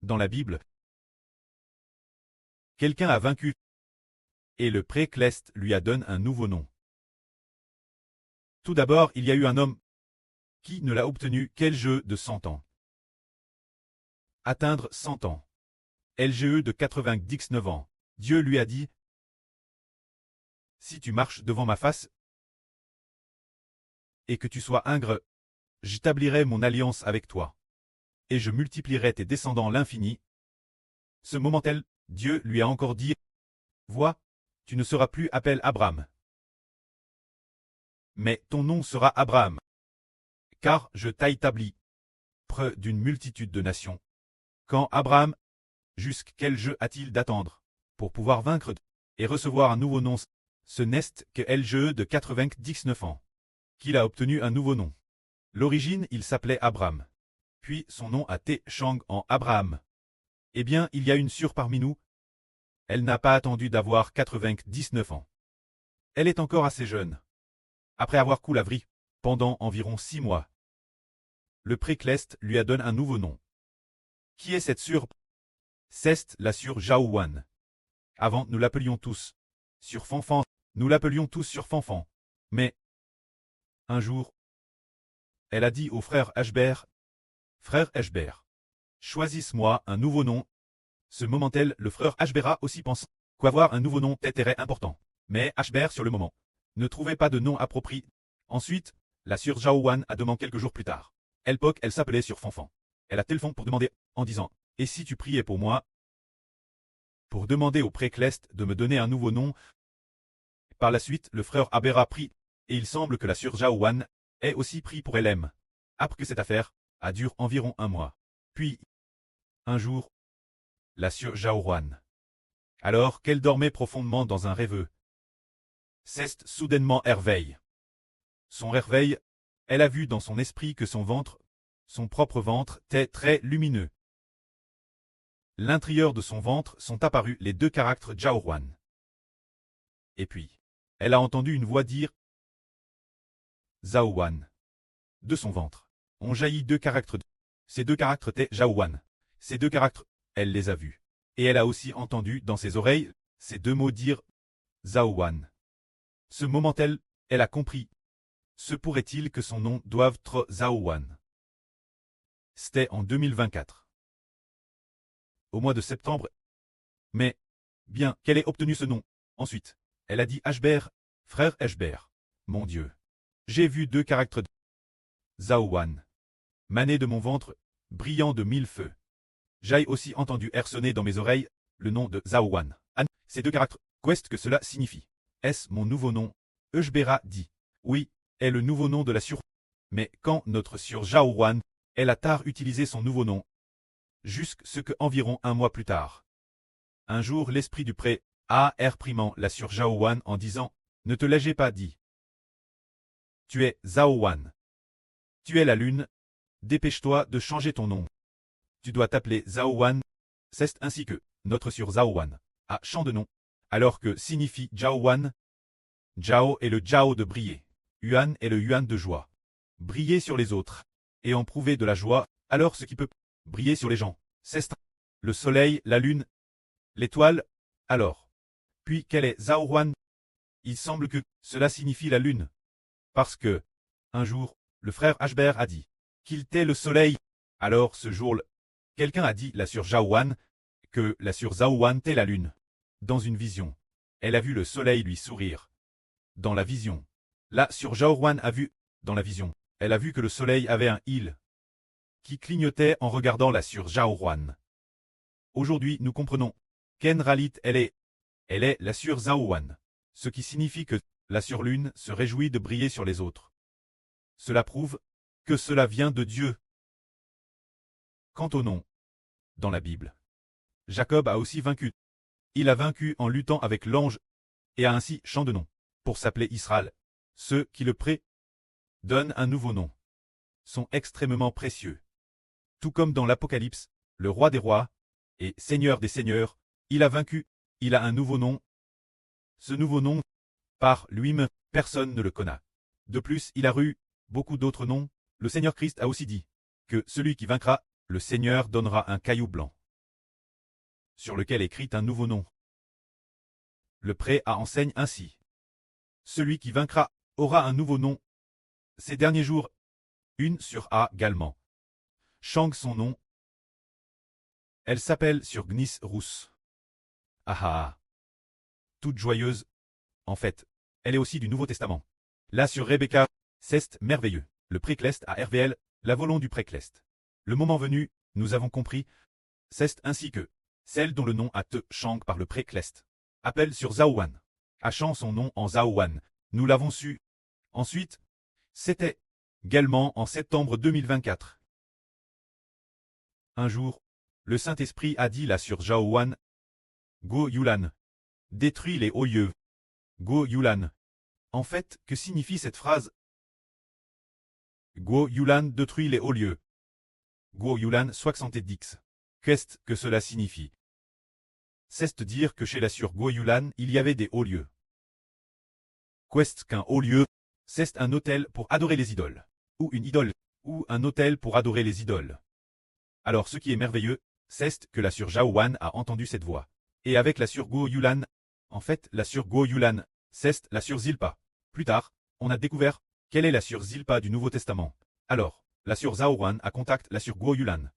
Dans la Bible, quelqu'un a vaincu, et le Précleste lui a donné un nouveau nom. Tout d'abord, il y a eu un homme qui ne l'a obtenu qu'elle jeu de 100 ans. Atteindre 100 ans. LGE de 99 ans. Dieu lui a dit, « Si tu marches devant ma face et que tu sois ingrat, j'établirai mon alliance avec toi, et je multiplierai tes descendants l'infini. » Ce moment-là, Dieu lui a encore dit, « Vois, tu ne seras plus appelé Abraham, mais ton nom sera Abraham, car je t'ai établi près d'une multitude de nations. » Quand Abraham, jusqu'quel jeu a-t-il d'attendre pour pouvoir vaincre et recevoir un nouveau nom? Ce n'est que LGE de 99 ans qu'il a obtenu un nouveau nom. L'origine, il s'appelait Abraham. Puis son nom a été changé en Abraham. Eh bien, il y a une sûre parmi nous. Elle n'a pas attendu d'avoir 99 ans. Elle est encore assez jeune. Après avoir coulé la vie pendant environ 6 mois, le Précleste lui a donné un nouveau nom. Qui est cette sûre? C'est la sûre Jaouan. Avant, nous l'appelions tous sur Fanfan. Nous l'appelions tous sur Fanfan. Mais, un jour, elle a dit au frère Ashbert, « Frère Ashbert, choisisse-moi un nouveau nom. » Ce moment-là, le frère Ashbert a aussi pensé qu'avoir un nouveau nom était important. Mais Ashbert, sur le moment, ne trouvait pas de nom approprié. Ensuite, la sûre Jaouan a demandé quelques jours plus tard. Elle s'appelait sur Fanfan. Elle a téléphoné pour demander, en disant, « Et si tu priais pour moi ?» Pour demander au Précleste de me donner un nouveau nom. Par la suite, le frère Abera prie, et il semble que la sûre Jaouan ait aussi pris pour elle-même. Après que cette affaire a duré environ 1 mois. Puis, un jour, la sûre Jaouan, alors qu'elle dormait profondément dans un rêve, cesse soudainement réveille. Son réveil, elle a vu dans son esprit que son propre ventre, était très lumineux. L'intérieur de son ventre sont apparus les 2 caractères Jaouan. Et puis, elle a entendu une voix dire Zaouan. De son ventre ont jailli 2 caractères. Ces 2 caractères étaient Jaouan. Ces 2 caractères, elle les a vus. Et elle a aussi entendu dans ses oreilles ces 2 mots dire Zaouan. Ce moment-là, elle a compris. Se pourrait-il que son nom doive être Zaouan? C'était en 2024. Au mois de septembre. Mais, bien, qu'elle ait obtenu ce nom. Ensuite, elle a dit Ashbert, frère Ashbert, mon Dieu. J'ai vu 2 caractères de Zaouan, mané de mon ventre, brillant de 1000 feux. J'ai aussi entendu sonner dans mes oreilles le nom de Zaouan. Ces 2 caractères, qu'est-ce que cela signifie? Est-ce mon nouveau nom? Ashbera dit. Oui, est le nouveau nom de la sûre. Mais quand notre sûre Jaouan, elle a tard utilisé son nouveau nom, jusqu'à que environ 1 mois plus tard. Un jour, l'esprit du pré a réprimant la sûre Jaouan en disant, « Ne te l'ai-je pas dit? Tu es Zaouan. Tu es la lune. Dépêche-toi de changer ton nom. Tu dois t'appeler Zaouan. » C'est ainsi que notre sûre Zaouan a changé de nom, alors que signifie Jaouan. Jao est le Jao de briller. Yuan est le Yuan de joie. Briller sur les autres et en prouver de la joie, alors ce qui peut briller sur les gens, c'est le soleil, la lune, l'étoile, alors. Puis quel est Zaouan? Il semble que cela signifie la lune. Parce que, un jour, le frère Ashbert a dit qu'il était le soleil. Alors ce jour-là, quelqu'un a dit la sûre Jaouan que la sûre Zaouan était la lune. Dans une vision, elle a vu le soleil lui sourire. Dans la vision, la sûre Jaouan a vu, dans la vision, elle a vu que le soleil avait un île qui clignotait en regardant la sûre Jaouan. Aujourd'hui, nous comprenons qu'en réalité, elle est la sûre Zaouan, ce qui signifie que la sûre lune se réjouit de briller sur les autres. Cela prouve que cela vient de Dieu. Quant au nom, dans la Bible, Jacob a aussi vaincu. Il a vaincu en luttant avec l'ange et a ainsi changé de nom pour s'appeler Israël. Ceux qui le donnent un nouveau nom sont extrêmement précieux. Tout comme dans l'Apocalypse, le roi des rois et Seigneur des seigneurs, il a vaincu, il a un nouveau nom. Ce nouveau nom, par lui-même, personne ne le connaît. De plus, il a eu beaucoup d'autres noms. Le Seigneur Christ a aussi dit que celui qui vaincra, le Seigneur donnera un caillou blanc. sur lequel écrit un nouveau nom. Le pré A enseigne ainsi. Celui qui vaincra aura un nouveau nom. Ces derniers jours, une sur A également. Shang son nom. Elle s'appelle sur Gnis Rousse. Ah ah ah. Toute joyeuse. En fait, elle est aussi du Nouveau Testament. Là sur Rebecca, c'est merveilleux. Le précleste à RVL, la volonté du précleste. Le moment venu, nous avons compris, c'est ainsi que celle dont le nom a te Shang par le précleste. Appelle sur Zaowan. Achant son nom en Zaowan. Nous l'avons su. Ensuite, c'était également en septembre 2024. Un jour, le Saint-Esprit a dit là sur Zaowan. Go Yulan. Détruis les hauts lieux. Go Yulan. En fait, que signifie cette phrase? Go Yulan détruit les hauts lieux. Go Yulan 70. Qu'est-ce que cela signifie? C'est dire que chez la sur Go Yulan, il y avait des hauts lieux. Qu'est-ce qu'un haut lieu? C'est un hôtel pour adorer les idoles. Ou une idole. Ou un hôtel pour adorer les idoles. Alors ce qui est merveilleux, c'est que la sur Jaowan a entendu cette voix. Et avec la sur Go Yulan, en fait, la sur Go Yulan, c'est la sur Zilpa. Plus tard, on a découvert quelle est la sur Zilpa du Nouveau Testament. Alors, la sur Zaowan a contact la sur Go Yulan.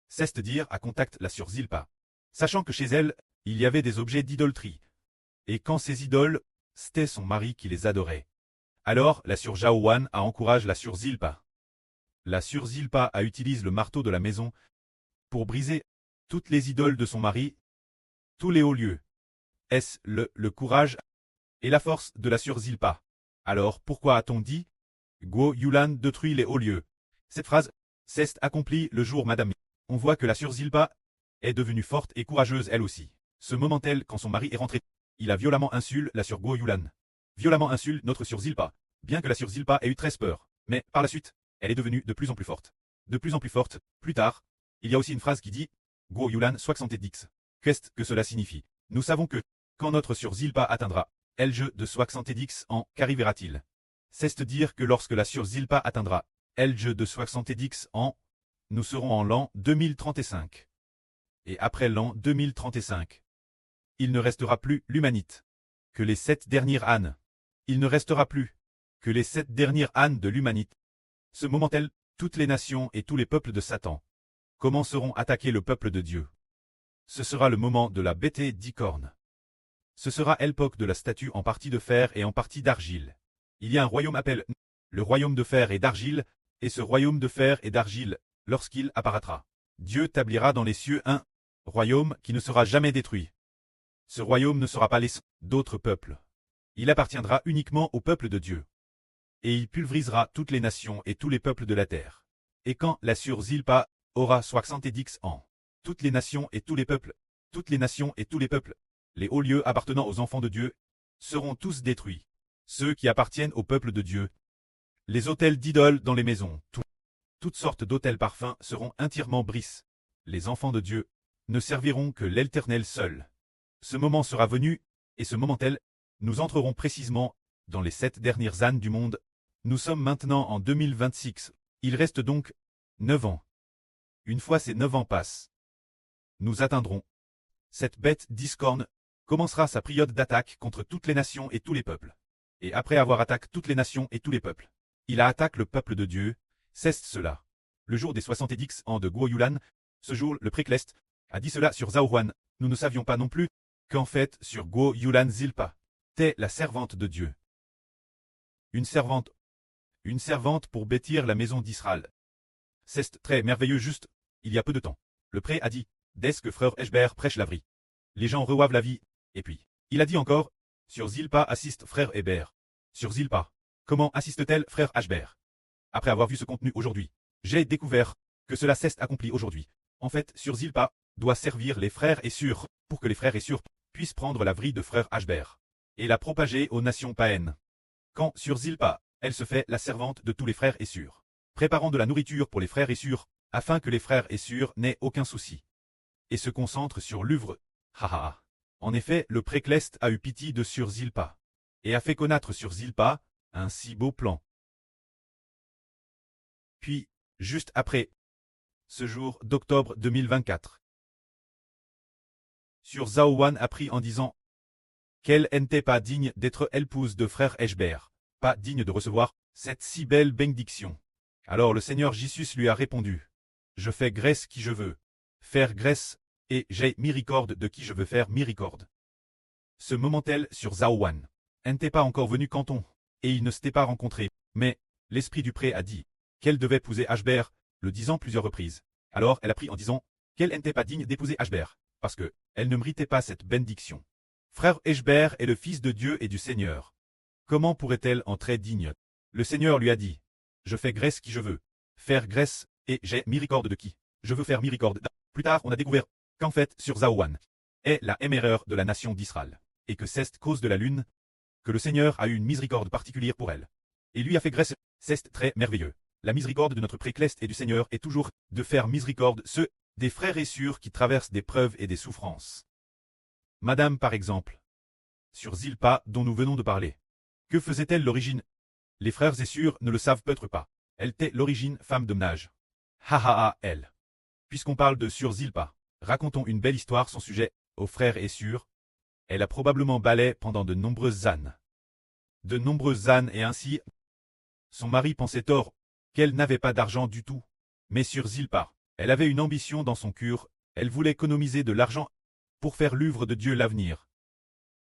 C'est dire a contact la sur Zilpa. Sachant que chez elle, il y avait des objets d'idolâtrie. Et quand ces idoles, c'était son mari qui les adorait. Alors, la sur Jaowan a encouragé la sur Zilpa. La sur Zilpa a utilisé le marteau de la maison pour briser toutes les idoles de son mari, tous les hauts lieux. Est-ce le courage et la force de la sur Zilpa? Alors pourquoi a-t-on dit Go Yulan détruit les hauts lieux? Cette phrase s'est accomplie le jour Madame. On voit que la sur Zilpa est devenue forte et courageuse elle aussi. Ce moment-elle quand son mari est rentré, il a violemment insulté la sur Go Yulan. Violemment insulte notre sur Zilpa, bien que la sur Zilpa ait eu très peur. Mais par la suite, elle est devenue de plus en plus forte. De plus en plus forte, plus tard, il y a aussi une phrase qui dit Go Yulan 70. Qu'est-ce que cela signifie? Nous savons que, quand notre sur Zilpa atteindra LG de 70 ans, qu'arrivera-t-il? C'est dire que lorsque la sur Zilpa atteindra LG de 70 ans, nous serons en l'an 2035. Et après l'an 2035, il ne restera plus l'humanité que les 7 dernières ânes. Il ne restera plus que les 7 dernières ânes de l'humanité. Ce moment-là, toutes les nations et tous les peuples de Satan commenceront à attaquer le peuple de Dieu. Ce sera le moment de la bêtée d'Icorne. Ce sera l'époque de la statue en partie de fer et en partie d'argile. Il y a un royaume appelé le royaume de fer et d'argile, et ce royaume de fer et d'argile, lorsqu'il apparaîtra, Dieu établira dans les cieux un royaume qui ne sera jamais détruit. Ce royaume ne sera pas laissé d'autres peuples. Il appartiendra uniquement au peuple de Dieu. Et il pulvérisera toutes les nations et tous les peuples de la terre. Et quand la sur Zilpa aura 70 ans, toutes les nations et tous les peuples, toutes les nations et tous les peuples, les hauts lieux appartenant aux enfants de Dieu, seront tous détruits. Ceux qui appartiennent au peuple de Dieu. Les autels d'idoles dans les maisons, toutes sortes d'autels parfums seront entièrement brisés. Les enfants de Dieu ne serviront que l'Éternel seul. Ce moment sera venu, et ce moment-là, nous entrerons précisément dans les 7 dernières ânes du monde. Nous sommes maintenant en 2026. Il reste donc 9 ans. Une fois ces 9 ans passent, nous atteindrons. Cette bête discorne commencera sa période d'attaque contre toutes les nations et tous les peuples. Et après avoir attaqué toutes les nations et tous les peuples, il a attaqué le peuple de Dieu. C'est cela. Le jour des 70 ans de Go Yulan, ce jour le précleste a dit cela sur Zaowan. Nous ne savions pas non plus qu'en fait sur Go Yulan Zilpa, t'es la servante de Dieu. Une servante pour bâtir la maison d'Israël. C'est très merveilleux juste, il y a peu de temps. Le prêtre a dit, dès que frère Eshber prêche la vie. Les gens reçoivent la vie, et puis, il a dit encore, sur Zilpa assiste frère Hébert. Sur Zilpa, comment assiste-t-elle frère Eshber? Après avoir vu ce contenu aujourd'hui, j'ai découvert que cela s'est accompli aujourd'hui. En fait, sur Zilpa doit servir les frères et sœurs, pour que les frères et sœurs puissent prendre la vie de frère Eshber et la propager aux nations païennes. Quand sur Zilpa, elle se fait la servante de tous les frères et sœurs, préparant de la nourriture pour les frères et sœurs, afin que les frères et sœurs n'aient aucun souci, et se concentrent sur l'œuvre. Haha. En effet, le précleste a eu pitié de sur Zilpa, et a fait connaître sur Zilpa un si beau plan. Puis, juste après, ce jour d'octobre 2024, Sur Zaouan apprit en disant qu'elle n'était pas digne d'être épouse de frère Eshber, pas digne de recevoir cette si belle bénédiction. Alors le Seigneur Jésus lui a répondu, je fais grâce qui je veux faire grâce, et j'ai miséricorde de qui je veux faire miséricorde. Ce moment-elle sur Zaouan n'était pas encore venu canton, et ils ne s'étaient pas rencontrés, mais l'esprit du pré a dit qu'elle devait épouser Ashber, le disant plusieurs reprises. Alors elle a pris en disant qu'elle n'était pas digne d'épouser Ashber, parce que elle ne méritait pas cette bénédiction. Frère Eshber est le fils de Dieu et du Seigneur. Comment pourrait-elle entrer digne? Le Seigneur lui a dit, je fais grâce qui je veux faire grâce, et j'ai miséricorde de qui je veux faire miséricorde. Plus tard on a découvert qu'en fait sur Zaouan est la éméreur de la nation d'Israël, et que c'est cause de la lune que le Seigneur a eu une miséricorde particulière pour elle. Et lui a fait grâce, c'est très merveilleux. La miséricorde de notre précleste et du Seigneur est toujours de faire miséricorde ceux des frères et sœurs qui traversent des preuves et des souffrances. Madame par exemple, sur Zilpa dont nous venons de parler. Que faisait-elle l'origine? Les frères et sœurs ne le savent peut-être pas. Elle était l'origine femme de ménage. Ha ha ha elle. Puisqu'on parle de sur Zilpa, racontons une belle histoire son sujet aux frères et sœurs. Elle a probablement balai pendant de nombreuses ânes. De nombreuses ânes et ainsi, son mari pensait tort, qu'elle n'avait pas d'argent du tout. Mais sur Zilpa, elle avait une ambition dans son cœur, elle voulait économiser de l'argent pour faire l'œuvre de Dieu l'avenir.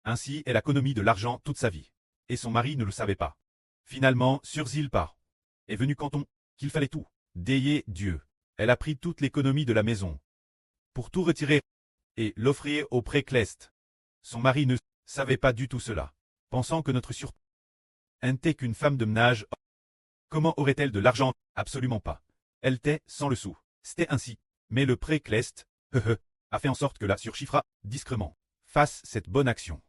Ainsi elle a économisé de l'argent toute sa vie. Et son mari ne le savait pas. Finalement, sur Zilpa est venu canton qu'il fallait tout déier Dieu. Elle a pris toute l'économie de la maison pour tout retirer et l'offrir au précleste. Son mari ne savait pas du tout cela, pensant que notre sœur n'était qu'une femme de ménage. Comment aurait-elle de l'argent? Absolument pas. Elle était sans le sou. C'était ainsi. Mais le précleste a fait en sorte que la sœur Shifra, discrètement, fasse cette bonne action.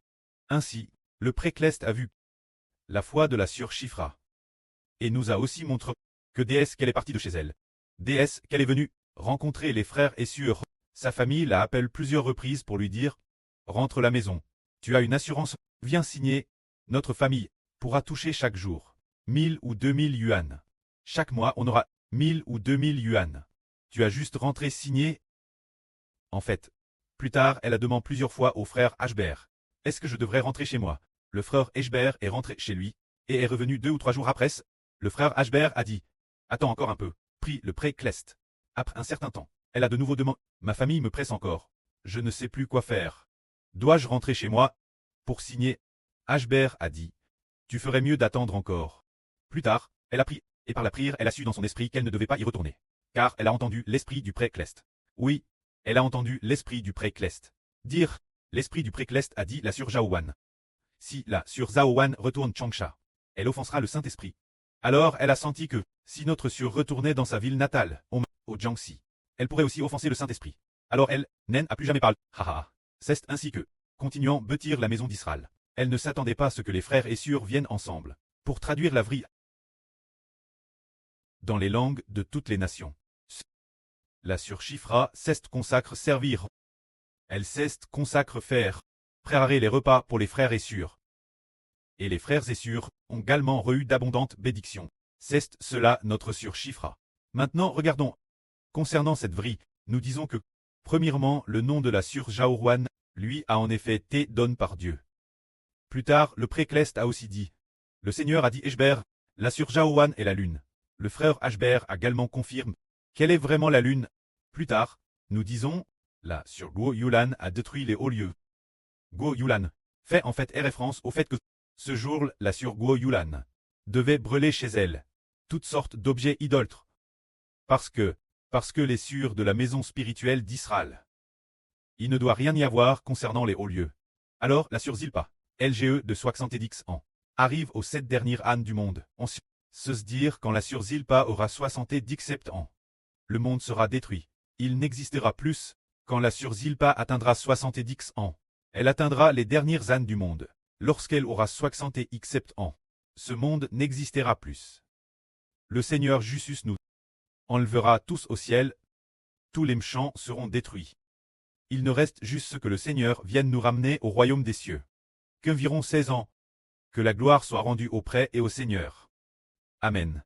Ainsi, le précleste a vu la foi de la sœur Shifra et nous a aussi montré que déesse qu'elle est partie de chez elle. Déesse qu'elle est venue rencontrer les frères et sœurs. Sa famille la appelle plusieurs reprises pour lui dire « Rentre à la maison. Tu as une assurance, viens signer. Notre famille pourra toucher chaque jour 1000 ou 2000 yuan. Chaque mois on aura 1000 ou 2000 yuan. Tu as juste rentré signer. » En fait, plus tard elle a demandé plusieurs fois au frère Ashber « Est-ce que je devrais rentrer chez moi ?» Le frère Ashber est rentré chez lui et est revenu 2 ou 3 jours après. Le frère Ashber a dit « Attends encore un peu. » Prit le précleste. Après un certain temps, elle a de nouveau demandé « Ma famille me presse encore. Je ne sais plus quoi faire. Dois-je rentrer chez moi pour signer ?» Ashber a dit « Tu ferais mieux d'attendre encore. » Plus tard, elle a pris, et par la prière elle a su dans son esprit qu'elle ne devait pas y retourner. Car elle a entendu l'esprit du précleste. Oui, elle a entendu l'esprit du précleste. Dire « L'esprit du précleste a dit la sur Zaouan. Si la sur Zaouan retourne Changsha, elle offensera le Saint-Esprit. » Alors elle a senti que, si notre sœur retournait dans sa ville natale, au Jiangxi, elle pourrait aussi offenser le Saint-Esprit. Alors elle, n'a plus jamais parlé. Haha. C'est ainsi que, continuant bâtir la maison d'Israël, elle ne s'attendait pas à ce que les frères et sœurs viennent ensemble, pour traduire la vraie dans les langues de toutes les nations. La sœur Shifra ceste consacre servir. Elle ceste consacre faire, préparer les repas pour les frères et sœurs. Et les frères et sœurs ont également reçu d'abondantes bénédictions. C'est cela notre sœur Shifra. Maintenant regardons. Concernant cette vraie, nous disons que, premièrement, le nom de la sœur Zaouan, lui a en effet été donné par Dieu. Plus tard, le précleste a aussi dit. Le Seigneur a dit Eshber, la sœur Zaouan est la lune. Le frère Ashber a également confirmé qu'elle est vraiment la lune. Plus tard, nous disons, la sœur Guo Yulan a détruit les hauts lieux. Guo Yulan fait en fait référence au fait que, ce jour, la sœur Guo Yulan devait brûler chez elle toutes sortes d'objets idolâtres. Parce que les sœurs de la maison spirituelle d'Israël, il ne doit rien y avoir concernant les hauts lieux. Alors la sœur Zilpa, LGE de 70 ans, arrive aux 7 dernières ânes du monde. On se dire quand la sœur Zilpa aura 77 ans. Le monde sera détruit. Il n'existera plus. Quand la sœur Zilpa atteindra 70 ans, elle atteindra les dernières ânes du monde. Lorsqu'elle aura 77 ans, ce monde n'existera plus. Le Seigneur Jésus nous enlèvera tous au ciel. Tous les méchants seront détruits. Il ne reste juste ce que le Seigneur vienne nous ramener au royaume des cieux. Qu'environ 16 ans. Que la gloire soit rendue au prêtre et au Seigneur. Amen.